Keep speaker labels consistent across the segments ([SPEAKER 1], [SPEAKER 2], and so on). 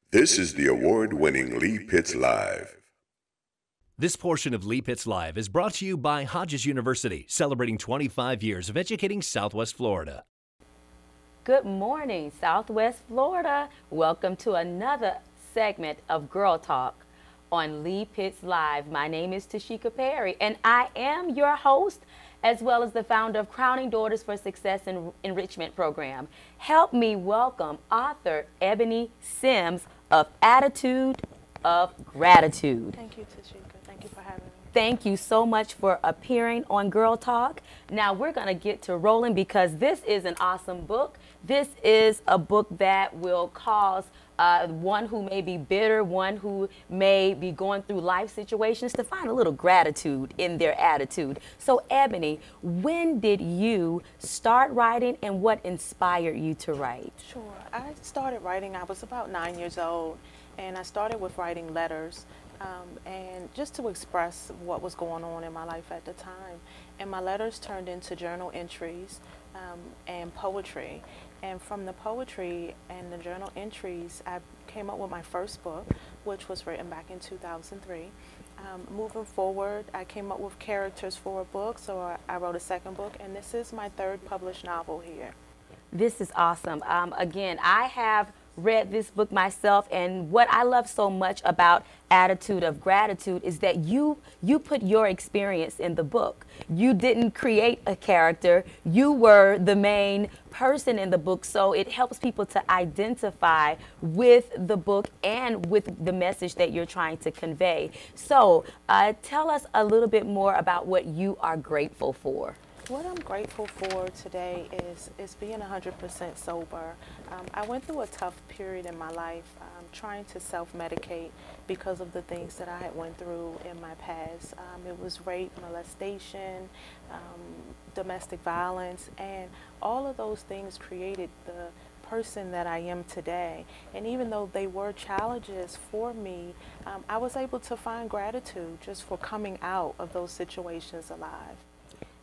[SPEAKER 1] This is the award-winning Lee Pitts Live.
[SPEAKER 2] This portion of Lee Pitts Live is brought to you by Hodges University, celebrating 25 years of educating Southwest Florida.
[SPEAKER 3] Good morning, Southwest Florida. Welcome to another segment of Girl Talk on Lee Pitts Live. My name is TaSheekia Perry, and I am your host, as well as the founder of Crowning Daughters for Success and Enrichment Program. Help me welcome author Ebony Sims of Attitude of Gratitude.
[SPEAKER 4] Thank you, TaSheekia. Thank you for having me.
[SPEAKER 3] Thank you so much for appearing on Girl Talk. Now we're going to get to rolling because this is an awesome book. This is a book that will cause one who may be bitter, one who may be going through life situations, to find a little gratitude in their attitude. So Ebony, when did you start writing and what inspired you to write?
[SPEAKER 4] Sure. I started writing, I was about 9 years old, and I started with writing letters and just to express what was going on in my life at the time. And my letters turned into journal entries and poetry. And from the poetry and the journal entries, I came up with my first book, which was written back in 2003. Moving forward, I came up with characters for a book, so I wrote a second book, and this is my third published novel here.
[SPEAKER 3] This is awesome. Again, I have read this book myself, and what I love so much about Attitude of Gratitude is that you put your experience in the book. You didn't create a character. You were the main person in the book, so it helps people to identify with the book and with the message that you're trying to convey. So tell us a little bit more about what you are grateful for.
[SPEAKER 4] What I'm grateful for today is being 100% sober. I went through a tough period in my life, trying to self-medicate because of the things that I had went through in my past. It was rape, molestation, domestic violence, and all of those things created the person that I am today. And even though they were challenges for me, I was able to find gratitude just for coming out of those situations alive.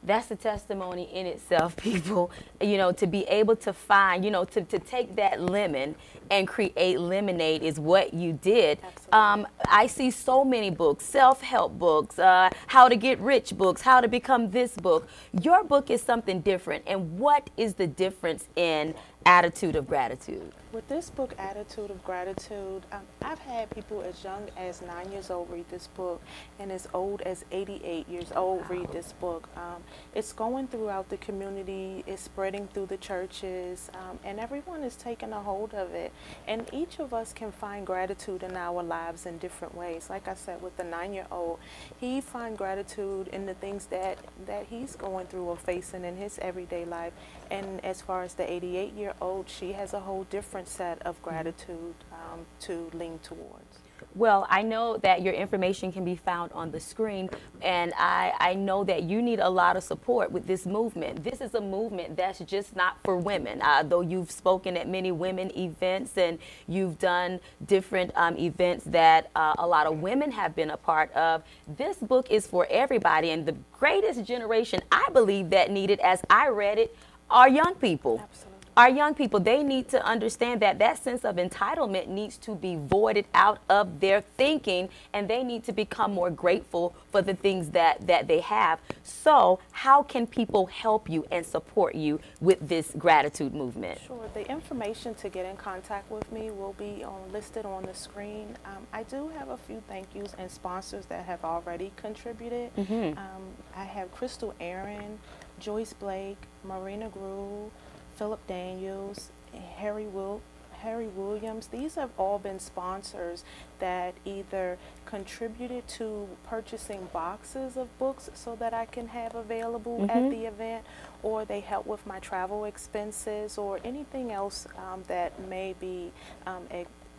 [SPEAKER 3] That's a testimony in itself, people, you know, to be able to find, you know, to take that lemon and create lemonade is what you did. I see so many books, self-help books, how to get rich books, how to become this book. Your book is something different. And what is the difference in Attitude of Gratitude?
[SPEAKER 4] With this book, Attitude of Gratitude, I've had people as young as 9 years old read this book and as old as 88 years old read this book. It's going throughout the community, it's spreading through the churches, and everyone is taking a hold of it. And each of us can find gratitude in our lives in different ways. Like I said, with the 9-year-old, he finds gratitude in the things that he's going through or facing in his everyday life. And as far as the 88-year-old, she has a whole different set of gratitude to lean towards.
[SPEAKER 3] Well, I know that your information can be found on the screen, and I know that you need a lot of support with this movement. This is a movement that's just not for women, though you've spoken at many women events and you've done different events that a lot of women have been a part of. This book is for everybody, and the greatest generation I believe that needed, as I read it, are young people.
[SPEAKER 4] Absolutely.
[SPEAKER 3] Our young people, they need to understand that that sense of entitlement needs to be voided out of their thinking, and they need to become more grateful for the things that they have. So how can people help you and support you with this gratitude movement?
[SPEAKER 4] Sure. The information to get in contact with me will be listed on the screen. I do have a few thank yous and sponsors that have already contributed. I have Crystal Aaron, Joyce Blake, Marina Grew, Philip Daniels, Harry Williams. These have all been sponsors that either contributed to purchasing boxes of books so that I can have available at the event, or they help with my travel expenses or anything else that may be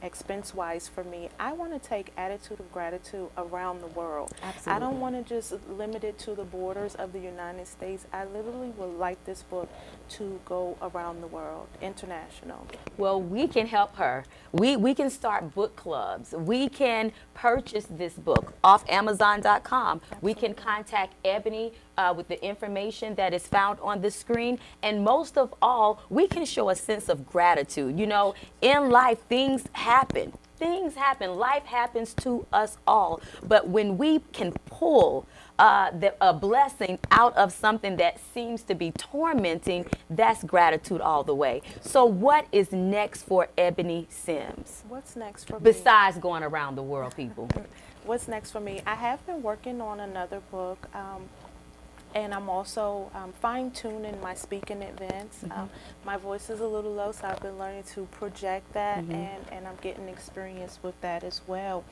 [SPEAKER 4] expense-wise for me. I want to take Attitude of Gratitude around the world.
[SPEAKER 3] Absolutely.
[SPEAKER 4] I don't want to just limit it to the borders of the United States. I literally would like this book to go around the world, international.
[SPEAKER 3] Well, we can help her. We can start book clubs. We can purchase this book off Amazon.com. We can contact Ebony with the information that is found on the screen. And most of all, we can show a sense of gratitude. You know, in life, things happen. things happen. Life happens to us all. But when we can pull a blessing out of something that seems to be tormenting, that's gratitude all the way. So what is next for Ebony Sims?
[SPEAKER 4] What's next for me?
[SPEAKER 3] Besides going around the world, people.
[SPEAKER 4] What's next for me? I have been working on another book. And I'm also fine-tuning my speaking events. My voice is a little low, so I've been learning to project that, and I'm getting experience with that as well.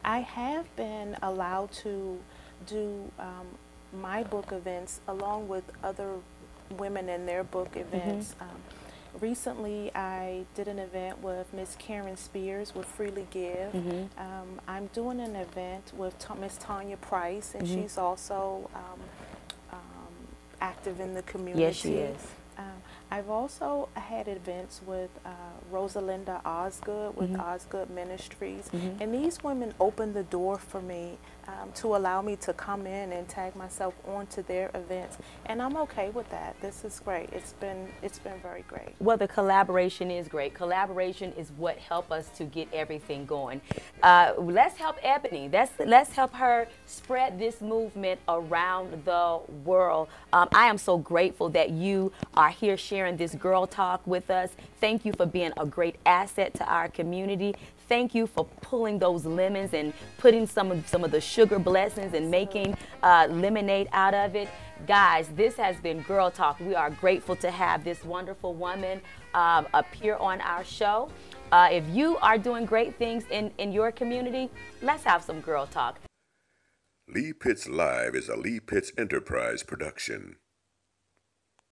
[SPEAKER 4] I have been allowed to do my book events along with other women in their book events. Recently, I did an event with Miss Karen Spears with Freely Give. I'm doing an event with Miss Tanya Price, and she's also active in the community.
[SPEAKER 3] Yes, she is.
[SPEAKER 4] I've also had events with Rosalinda Osgood with Osgood Ministries, and these women opened the door for me to allow me to come in and tag myself onto their events, and I'm okay with that. This is great. It's been very great.
[SPEAKER 3] Well, the collaboration is great. Collaboration is what help us to get everything going. Let's help Ebony. Let's help her spread this movement around the world. I am so grateful that you are here sharing this girl talk with us. Thank you for being a great asset to our community. Thank you for pulling those lemons and putting some of the sugar blessings and making lemonade out of it. Guys, this has been Girl Talk. We are grateful to have this wonderful woman appear on our show. If you are doing great things in your community, let's have some Girl Talk.
[SPEAKER 1] Lee Pitts Live is a Lee Pitts Enterprise production.